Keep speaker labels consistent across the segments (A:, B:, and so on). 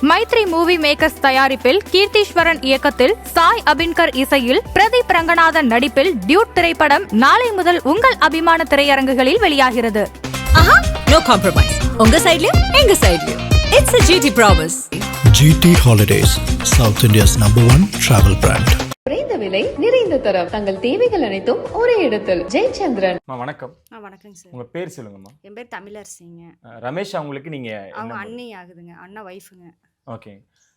A: Maithri movie makers தயாரிப்பில் கீர்த்தீஸ்வரன் இயக்கத்தில் சாய் அபின்கர் இசையில் பிரதீப் ரங்கநாதன் நடிப்பில் டியூட் திரைப்படம் நாளை முதல் உங்கள் அபிமான திரையரங்குகளில் வெளியாகிறது.
B: No compromise. உங்க சைடுலயும் எங்க சைடுலயும். It's a GT promise.
C: GT Holidays, South India's #1 travel brand.
D: குறைந்த விலை நிறைந்த தரம் தங்கள் தேவைகள் அனைத்தும் ஒரே இடத்தில். ஜெயச்சந்திரன்.
E: வணக்கம்.
F: வணக்கங்க சார்.
E: உங்க பேர் சொல்லுங்கம்மா.
F: என் பேர் தமிழரசிங்க.
E: ரமேஷ் அவங்களுக்கு நீங்க
F: அவங்க அண்ணி ஆகுதுங்க, அண்ணா ஒய்ஃபுங்க.
E: ஓகே.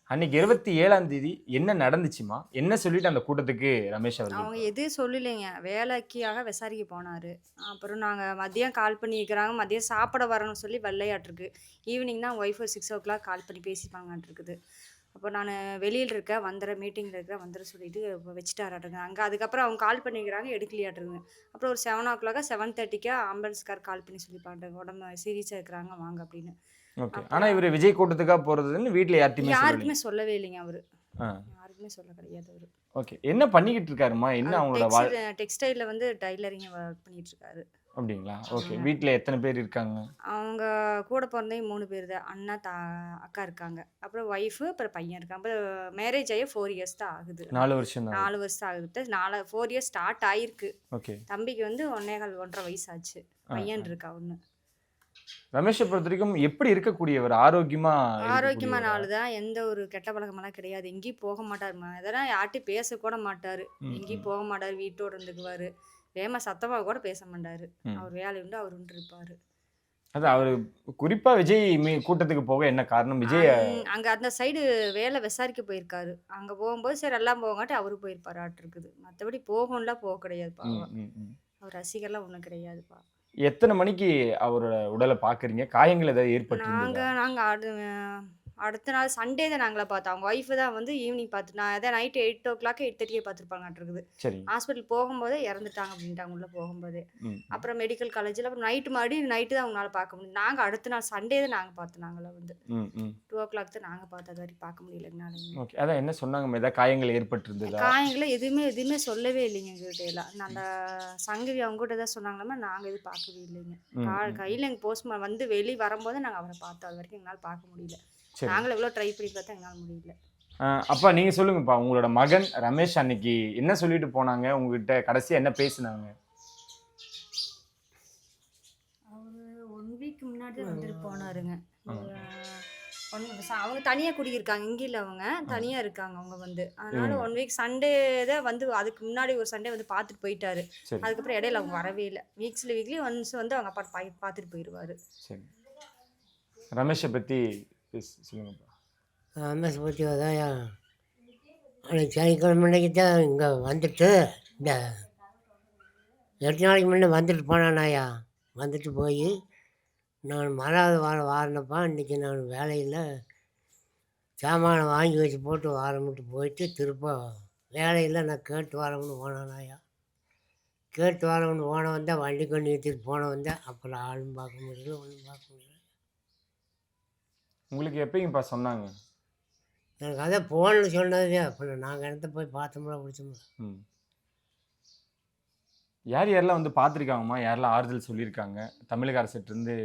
E: அன்னைக்கு 27ஆம் தேதி என்ன நடந்துச்சுமா? என்ன சொல்லிட்டு அந்த கூட்டத்துக்கு ரமேஷ்
F: அவங்க
E: அவர்கள்?
F: எதுவும் சொல்லலைங்க, வேலைக்காக விசாரிக்க போனாரு. அப்புறம் நாங்கள் மதியம் கால் பண்ணிக்கிறாங்க, மதியம் சாப்பிட வரணும்னு சொல்லி வெள்ளையாட்டிருக்கு. ஈவினிங் தான் ஒய்ஃபு 6 o'clock கால் பண்ணி பேசிப்பாங்கன்ட்டு. அப்போ நான் வெளியில் இருக்கேன், வந்துடுறேன், மீட்டிங்கில் இருக்கிறேன், வந்துட சொல்லிட்டு வச்சுட்டாராட்டுங்க அங்கே. அதுக்கப்புறம் அவங்க கால் பண்ணிக்கிறாங்க, எடுக்கலையாட்டுருங்க. அப்புறம் ஒரு 7 o'clock 7:30 ஆம்புலன்ஸ்கார் கால் பண்ணி சொல்லி பாட்டாங்க, உடம்பு சீரியஸாக இருக்கிறாங்க வாங்க அப்படின்னு.
E: ஓகே. ஆனா இவர் விஜய் கூட்டத்துக்காக போறதுன்னு வீட்ல
F: யாருக்குமே சொல்லவே இல்லைங்க அவரு. யாருக்குமே சொல்ல கிடையாது அவரு.
E: ஓகே. என்ன பண்ணிக்கிட்டு இருக்காருமா? என்ன அவங்களோட
F: டெக்ஸ்டைலில் வந்து டைலரிங் ஒர்க் பண்ணிட்டு இருக்காரு.
E: அப்படிங்களா? ஓகே. வீட்ல எத்தனை பேர் இருக்காங்க?
F: அவங்க கூட பிறந்தவங்க 3 பேர் தான். அண்ணா அக்கா இருக்காங்க, அப்புறம் ஒய்ஃபு, அப்புறம் பையன் இருக்கான். அப்புறம் மேரேஜ் ஆகி 4 years தான் ஆகுது.
E: 4 வருஷம் தான்.
F: 4 வருஷம் ஆகுது. 4 years ஸ்டார்ட் ஆயிருக்கு.
E: ஓகே.
F: தம்பிக்கு வந்து 1.5 வயசு ஆச்சு. பையன் இருக்கா ஒன்று.
E: ரமேஷை பொறுத்த வரைக்கும் எப்படி இருக்கக்கூடியவர்?
F: ஆரோக்கியமான ஆளு தான். எந்த ஒரு கெட்ட பழக்கமெல்லாம் கிடையாது. எங்கேயும் போக மாட்டார், இதெல்லாம் யார்ட்டையும் பேசக்கூட மாட்டார். எங்கேயும் போக மாட்டார், வீட்டோட இருந்துக்குவார். வேமா சத்தமாக கூட பேச மாட்டார். அவர் வேலை உண்டு, அவர் உண்டு இருப்பார்.
E: அது அவர் குறிப்பா விஜய் கூட்டத்துக்கு போக என்ன காரணம்? விஜய்
F: அங்கே அந்த சைடு வேலை விசாரிக்க போயிருக்காரு. அங்கே போகும்போது சரி எல்லாம் போகாட்டி அவரு போயிருப்பாரு ஆட்டிருக்குது. மற்றபடி போகும்லாம் போக கிடையாதுப்பா. அவர் ரசிகர்லாம் ஒன்றும் கிடையாதுப்பா.
E: எத்தனை மணிக்கு அவரோட உடலை பாக்குறீங்க? காயங்கள் ஏதாவது ஏற்பட்டு?
F: நாங்கள் அடுத்த நாள் சண்டே தான் நாங்களா பார்த்தோம். அவங்க ஒய்ஃபு தான் வந்து ஈவினிங் பார்த்து, நான் அதான் நைட்டு 8 o'clock 8:30 பார்த்துருப்பாங்கன்ட்டு.
E: சரி.
F: ஹாஸ்பிட்டல் போகும்போதே இறந்துட்டாங்க அப்படின்ட்டாங்க உள்ள போகும்போதே. அப்புறம் மெடிக்கல் காலேஜில் அப்புறம் மறுபடியும் நைட்டு தான் அவங்களால பார்க்க முடியும். நாங்கள் அடுத்த நாள் சண்டே தான் நாங்கள் பார்த்தோம். நாங்கள வந்து 2 o'clock தான் நாங்கள் பார்த்தோம். அது வரைக்கும் பார்க்க முடியலனால.
E: ஓகே. அதான் என்ன சொன்னாங்க? ஏதாவது காயங்கள் ஏற்பட்டிருந்ததா?
F: காயங்களை எதுவுமே சொல்லவே இல்லைங்க எங்ககிட்ட எல்லாம். அந்த சங்கவி அவங்ககிட்ட தான் சொன்னாங்களாமா, நாங்கள் எதுவும் பார்க்கவே இல்லைங்க. கையில் எங்கள் போஸ்ட்மார்ட்டம் வந்து வெளியே வரும்போது நாங்கள் அவரை பார்த்தோம். அது வரைக்கும் எங்களால் பார்க்க முடியல. நாங்களும் எவ்வளோ ட்ரை பண்ணி பார்த்தா எங்களால் முடியல.
E: அப்பா நீங்க சொல்லுங்கப்பா, உங்களோட மகன் ரமேஷ் அன்னைக்கு என்ன சொல்லிட்டு போனாங்க? உங்ககிட்ட கடைசியா என்ன பேசினாங்க?
F: அவர் 1 week முன்னாடி தான் வந்துட்டு போனாருங்க. அவங்க தனியாக குடியிருக்காங்க, இங்கே இல்லை, அவங்க தனியாக இருக்காங்க. அவங்க வந்து அதனால 1 week சண்டே தான் வந்து, அதுக்கு முன்னாடி ஒரு சண்டே வந்து பார்த்துட்டு போயிட்டாரு. அதுக்கப்புறம் இடையில அவங்க வரவே இல்லை. வீக்லி ஒன்ஸ் வந்து அவங்க அப்பா பார்த்துட்டு போயிடுவாரு. சரி.
E: ரமேஷை பற்றி சொல்லுங்கப்பா.
G: ரமேஷ் பற்றி தான் அன்றைக்கி சனிக்கிழமை மணிக்கு தான் இங்கே வந்துட்டு, இந்த 8 நாளைக்கு முன்னே வந்துட்டு போனானாயா. வந்துட்டு போய் நான் 4வது வாரம் வாரினப்பா. இன்றைக்கி நான் வேலையில் சாமானை வாங்கி வச்சு போட்டு வாரமிட்டு போயிட்டு திரும்ப வேலையில் நான் கேட்டு வரமுன்னு போனானாயா. கேட்டு வரமுன்னு போன வந்தேன், வண்டி கொண்டு ஏற்றிட்டு போன வந்தேன். அப்புறம் ஆளும் பார்க்க முடியல, ஒன்றும் பார்க்க முடியல.
E: உங்களுக்கு எப்படிங்கப்பா சொன்னாங்க?
G: எனக்கு அதை ஃபோனில் சொன்னதே. அப்புறம் நாங்கள் இடத்த போய் பார்த்தோம்னா பிடிச்சோம்ல.
E: யாரெல்லாம் வந்து பார்த்துருக்காங்கம்மா? யாரெல்லாம் ஆறுதல் சொல்லியிருக்காங்க? தமிழக அரசிட்டிருந்து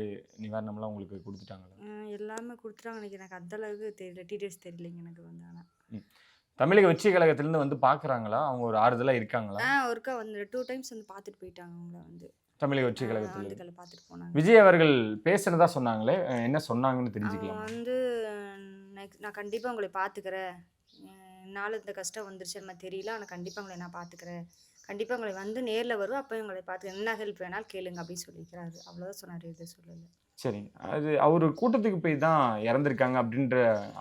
E: நிவாரணம்லாம் உங்களுக்கு கொடுத்துட்டாங்களா?
F: எல்லாமே கொடுத்துட்டாங்க. எனக்கு அந்த அளவுக்கு தெரியல, டீட்டெயில்ஸ் தெரியலைங்க எனக்கு வந்து. ஆனால்
E: தமிழக வெற்றி கழகத்திலேருந்து வந்து பார்க்குறாங்களா? அவங்க ஒரு ஆறுதலாக இருக்காங்களா?
F: ஒருக்கா வந்து 2 times வந்து பார்த்துட்டு போயிட்டாங்க அவங்கள வந்து.
E: தமிழக வெற்றி கழகத்தில்
F: பார்த்துட்டு போனாங்க.
E: விஜய் அவர்கள் பேசுனதா சொன்னாங்களே, என்ன சொன்னாங்கன்னு தெரிஞ்சுக்கலாம்.
F: வந்து நான் கண்டிப்பாக உங்களை பார்த்துக்கிறேன், என்னால் இந்த கஷ்டம் வந்துருச்சு நம்ம தெரியல, ஆனால் கண்டிப்பாக உங்களை நான் பார்த்துக்கிறேன், கண்டிப்பாக உங்களை வந்து நேரில் வரும், அப்போ உங்களை பார்த்துக்கிறேன், என்ன ஹெல்ப் வேணாலும் கேளுங்க அப்படின்னு சொல்லிக்கிறாரு. அவ்வளோதான் சொன்னார், இது சொல்லலை. சரி.
E: அது அவர் கூட்டத்துக்கு போய் தான் இறந்துருக்காங்க அப்படின்ற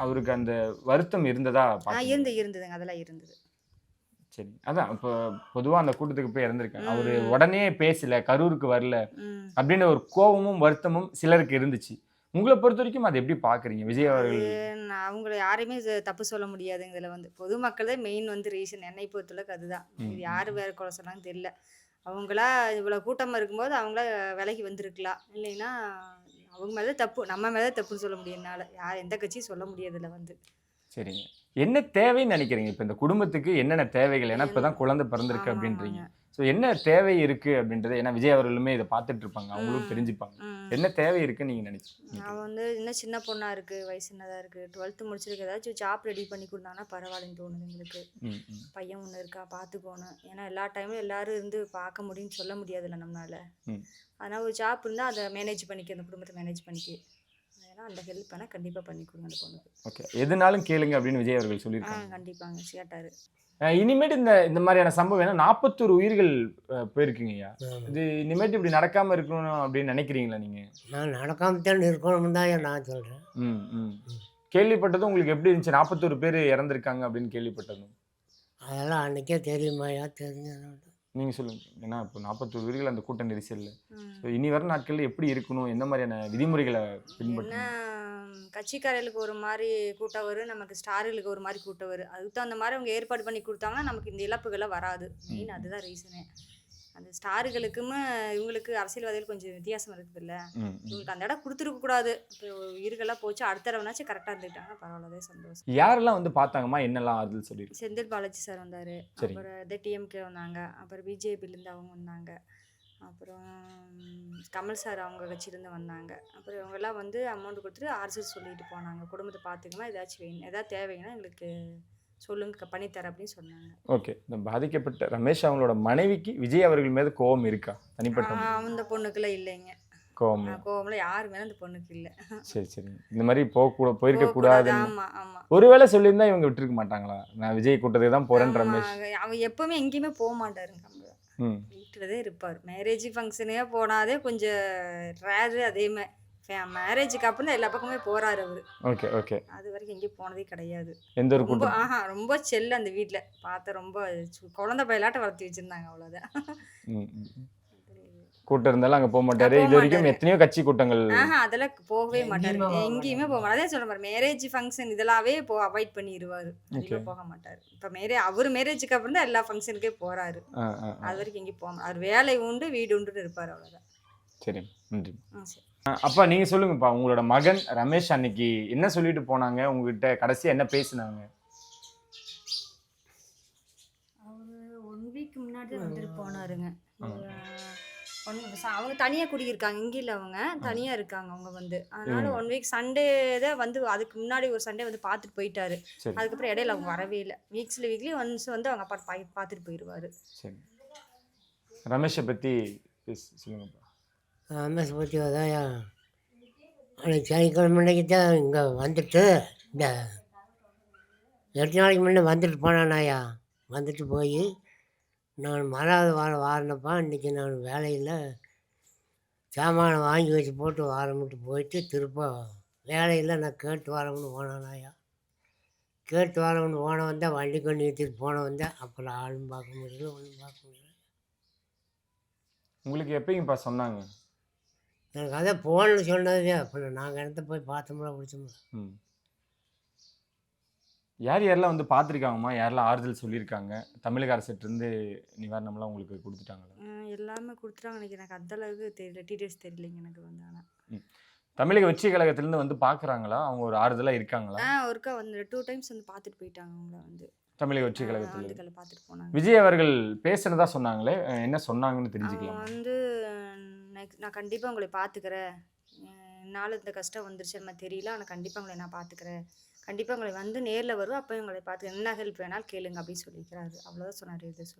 E: அவருக்கு அந்த வருத்தம் இருந்ததா?
F: இருந்ததுங்க, அதெல்லாம் இருந்தது.
E: சரி. அதான் இப்போ பொதுவாக அந்த கூட்டத்துக்கு போய் இறந்துருக்காங்க, அவரு உடனே பேசல, கரூருக்கு வரல அப்படின்ற ஒரு கோபமும் வருத்தமும் சிலருக்கு இருந்துச்சு. உங்களை பொறுத்த வரைக்கும் அதை எப்படி பார்க்குறீங்க? விஜய் அவர்கள்
F: அவங்கள யாரையுமே தப்பு சொல்ல முடியாதுங்க. இதில் வந்து பொதுமக்கள் தான் மெயின் வந்து ரீசன். என்னை பொறுத்தளவுக்கு அதுதான். இது யார் வேறு குறை சொன்னாலும் தெரியல. அவங்களா இவ்வளோ கூட்டமாக இருக்கும்போது அவங்கள விலைக்கு வந்திருக்கலாம், இல்லைன்னா அவங்க மேலே தப்பு, நம்ம மேலே தப்புன்னு சொல்ல முடியும்னால யார் எந்த கட்சியும் சொல்ல முடியாதுல வந்து. சரிங்க.
E: என்ன தேவைன்னு நினைக்கிறீங்க? இப்போ இந்த குடும்பத்துக்கு என்னென்ன தேவைகள்? ஏன்னா இப்போ தான் குழந்தை பிறந்திருக்கு அப்படின்றீங்க. ஸோ ஸோ என்ன தேவை இருக்கு அப்படின்றது, ஏன்னா விஜய் அவர்களுமே இதை பார்த்துட்டு இருப்பாங்க, அவங்களும் தெரிஞ்சுப்பாங்க. என்ன தேவை இருக்குன்னு நீங்க நினைச்சீங்க?
F: அவள் வந்து இன்னும் சின்ன பொண்ணாக இருக்குது, வயசு சின்னதாக இருக்குது, 12th முடிச்சிருக்கு, ஏதாச்சும் ஜாப் ரெடி பண்ணி கொடுத்தாங்கன்னா பரவாயில்லன்னு தோணுது எங்களுக்கு.
E: ம், ம்.
F: பையன் ஒன்று இருக்கா, பார்த்துக்கோணும். ஏன்னா எல்லா டைமும் எல்லாரும் இருந்து பார்க்க முடியும்னு சொல்ல முடியாதுல்ல நம்மளால.
E: ம்.
F: அதனால் ஒரு ஜாப் இருந்தால் அதை மேனேஜ் பண்ணிக்க, அந்த குடும்பத்தை மேனேஜ் பண்ணிக்க. அதனால் அந்த ஹெல்ப் பண்ணால் கண்டிப்பாக பண்ணி கொடுங்க அந்த பொண்ணுக்கு.
E: ஓகே, எதுனாலும் கேளுங்க அப்படின்னு விஜய் அவர்கள் சொல்லியிருக்காங்க.
F: கண்டிப்பாங்க கேட்டார்.
E: இனிமேட்டு இந்த மாதிரியான சம்பவம், ஏன்னா 41 உயிர்கள் போயிருக்குங்கய்யா. இது இனிமேட்டு இப்படி நடக்காம இருக்கணும் அப்படின்னு நினைக்கிறீங்களா நீங்க?
G: நான் நடக்காமத்தான் இருக்கணும்னு தான் நான் சொல்கிறேன்.
E: ம், ம். கேள்விப்பட்டதும் உங்களுக்கு எப்படி இருந்துச்சு? 41 பேர் இறந்துருக்காங்க அப்படின்னு கேள்விப்பட்டதும்
G: அதெல்லாம் அன்றைக்கே தெரியுமாயா, தெரிஞ்சது.
E: நீங்க சொல்லுங்க. ஏன்னா இப்போ 41 உயிர்கள் அந்த கூட்ட நெரிசல்ல, ஸோ இனி வர நாட்கள்ல எப்படி இருக்கணும், எந்த மாதிரியான விதிமுறைகளை
F: என்ன
E: பின்பற்றணும்?
F: கட்சிக்காரர்களுக்கு ஒரு மாதிரி கூட்டம் வரும், நமக்கு ஸ்டார்களுக்கு ஒரு மாதிரி கூட்டம் வரும். அதுக்கு தகுந்த மாதிரி அவங்க ஏற்பாடு பண்ணி கொடுத்தாங்கன்னா நமக்கு இந்த இழப்புகளை வராது. மெயின் அதுதான் ரீசனே. அந்த ஸ்டார்களுக்குமே இவங்களுக்கு அரசியல்வாதிகள் கொஞ்சம் வித்தியாசம் இருக்குதுல்ல.
E: ம், ம்.
F: இவங்களுக்கு அந்த இடம் கொடுத்துருக்க கூடாது. இப்போ உயிர்களாக போச்சு, அடுத்த தடவைனாச்சும் கரெக்டாக இருந்துக்கிட்டாங்கன்னா பரவாயில்லதே, சந்தோஷம்.
E: யாரெல்லாம் வந்து பார்த்தாங்கம்மா, என்னெல்லாம் ஆறுதல் சொல்லியிருக்கு?
F: செந்தில் பாலாஜி சார் வந்தார்,
E: சரி.
F: அப்புறம் இதே டிஎம்கே வந்தாங்க, அப்புறம் பிஜேபிலேருந்து அவங்க வந்தாங்க, அப்புறம் கமல் சார் அவங்க கட்சியிலேருந்து வந்தாங்க. அப்புறம் இவங்கெல்லாம் வந்து அமௌண்ட் கொடுத்துட்டு ஆர்எஸ்எஸ் சொல்லிட்டு போனாங்க, குடும்பத்தை பார்த்துக்கமா, ஏதாச்சும் வேணும், ஏதாவது தேவைங்கன்னா எங்களுக்கு சொல்லுங்க பண்ணித்தரேன் அப்படின்னு சொன்னாங்க.
E: ஓகே, இந்த பாதிக்கப்பட்ட ரமேஷ் அவங்களோட மனைவிக்கு விஜய் அவர்கள் மீது கோபம் இருக்கா? தனிப்பட்ட
F: அந்த பொண்ணுக்குலாம் இல்லைங்க,
E: கோபம்?
F: கோவம்லாம் யாரு மேலே அந்த பொண்ணுக்கு இல்லை.
E: சரி சரி, இந்த மாதிரி போயிருக்க கூடாது.
F: ஆமாம் ஆமாம்.
E: ஒருவேளை சொல்லியிருந்தா இவங்க விட்டுருக்க மாட்டாங்களா? நான் விஜய் கூட்டத்துக்கு தான் போறேன் ரமேஷ்.
F: அவன் எப்பவுமே எங்கேயுமே போக மாட்டாருங்க,
E: ம்.
F: வீட்டில் தான் இருப்பார். மேரேஜ் ஃபங்க்ஷனே போனாதே கொஞ்சம் ரேரு. அதேமாதிரி மேரேஜுக்கு அப்புறம் தான் எல்லா பக்கமே போறாரு அவரு.
E: Okay okay.
F: அது வரைக்கும் எங்கேயும் போனதே கிடையாது.
E: எந்த ஒரு
F: ரொம்ப
E: கூட்டம்?
F: ரொம்ப செல்ல அந்த வீட்டில் பார்த்த, ரொம்ப குழந்தை பயிலாட்ட வளர்த்தி வச்சிருந்தாங்க, அவ்வளோதான்.
E: ம், ம். கூட்டம் இருந்தாலும் அங்க போக மாட்டாரு. இது வரைக்கும் எத்தனையோ கட்சி கூட்டங்கள்.
F: அதெல்லாம் போகவே மாட்டாரு, எங்கேயுமே போக மாட்டாரு. அதே சொல்ற மாதிரி மேரேஜ் ஃபங்க்ஷன் இதெல்லாவே அவாய்ட் பண்ணிடுவாரு, அதிகமாக போக மாட்டாரு. இப்போ அவர் மேரேஜுக்கு அப்புறம் தான் எல்லா ஃபங்க்ஷனுக்கே போறாரு. அது வரைக்கும் எங்கேயும் போக மாட்டார். அவர் வேலை உண்டு வீடு உண்டுன்னு இருப்பார், அவ்வளோதான்.
E: சரி, நன்றி.
F: சரி.
E: அப்பா நீங்க சொல்லுங்கப்பா, உங்களோட மகன் ரமேஷ் அன்னைக்கு என்ன சொல்லிட்டு போனாங்க, உங்ககிட்ட கடைசியா என்ன பேசினாங்க?
F: அவர் 1 வீக் முன்னாடி தான் வந்துட்டு போனாருங்க. அவங்க தனியாக குடியிருக்காங்க, இங்கே இல்லை, அவங்க தனியாக இருக்காங்க அவங்க வந்து. அதனால 1 வீக் சண்டே தான் வந்து, அதுக்கு முன்னாடி ஒரு சண்டே வந்து பார்த்துட்டு போயிட்டாரு.
E: சரி
F: அதுக்கப்புறம் இடையில அவங்க வரவே இல்லை. வீக்லி ஒன்ஸ் வந்து அவங்க அப்பா பார்த்துட்டு போயிடுவாரு.
E: சரி, ரமேஷை பத்தி சொல்லுங்கப்பா.
G: ரமேஷ் பற்றி தான் அன்றைக்கி சனிக்கிழமை அன்றைக்கி தான் இங்கே வந்துட்டு, இந்த 8 நாளைக்கு முன்னே வந்துட்டு போனானாயா. வந்துட்டு போய் நான் 4வது வாரம் வாரினப்பா, இன்றைக்கி நான் வேலையில் சாமானை வாங்கி வச்சு போட்டு வாரமிட்டு போயிட்டு திரும்ப வேலையில் நான் கேட்டு வரமுன்னு போனானாயா. கேட்டு வரமுன்னு போன வந்தேன், வண்டி கொண்டு நிறுத்திட்டு போன வந்தேன். அப்புறம் ஆளும் பார்க்க முடியல, ஒன்றும் பார்க்க முடியல.
E: உங்களுக்கு எப்படிங்கப்பா சொன்னாங்க?
G: எனக்கு அதான் ஃபோனில் சொன்னதே. அப்புறம் நாங்கள் இடத்த போய் பார்த்தோம்ல, பிடிச்சோம்ல.
E: ம். யார் யாரெல்லாம் வந்து பார்த்துருக்காங்கம்மா, யாரெல்லாம் ஆறுதல் சொல்லியிருக்காங்க? தமிழக அரசிட்டிருந்து நிவாரணம்லாம் உங்களுக்கு கொடுத்துட்டாங்களா?
F: எல்லாமே கொடுத்துட்டாங்க நினைக்கிறேன். எனக்கு அந்த அளவுக்கு தெரியல, டீட்டெயில்ஸ் தெரியலைங்க எனக்கு வந்து. ஆனால்
E: தமிழக வெற்றி கழகத்திலேருந்து வந்து பார்க்குறாங்களா? அவங்க ஒரு ஆறுதலாக இருக்காங்களா?
F: ஒருக்கா வந்து 2 டைம்ஸ் வந்து பார்த்துட்டு போயிட்டாங்க அவங்கள வந்து.
E: தமிழக வெற்றி கழகத்தில்
F: அதுக்கெல்லாம் பார்த்துட்டு போனாங்க.
E: விஜய் அவர்கள் பேசுனதா சொன்னாங்களே, என்ன சொன்னாங்கன்னு
F: அவங்க
E: தெரிஞ்சுக்கலாம்?
F: வந்து நான் கண்டிப்பாக உங்களை பார்த்துக்கிறேன், என்னால் இந்த கஷ்டம் வந்துருச்சு நம்ம தெரியல, ஆனால் கண்டிப்பாக உங்களை நான் பார்த்துக்கிறேன், கண்டிப்பாக உங்களை வந்து நேரில் வரும், அப்போ உங்களை பார்த்துக்கிறேன், என்ன ஹெல்ப் வேணாலும் கேளுங்க அப்படின்னு சொல்லிக்கிறாரு. அவ்வளோதான் சொன்னார். இது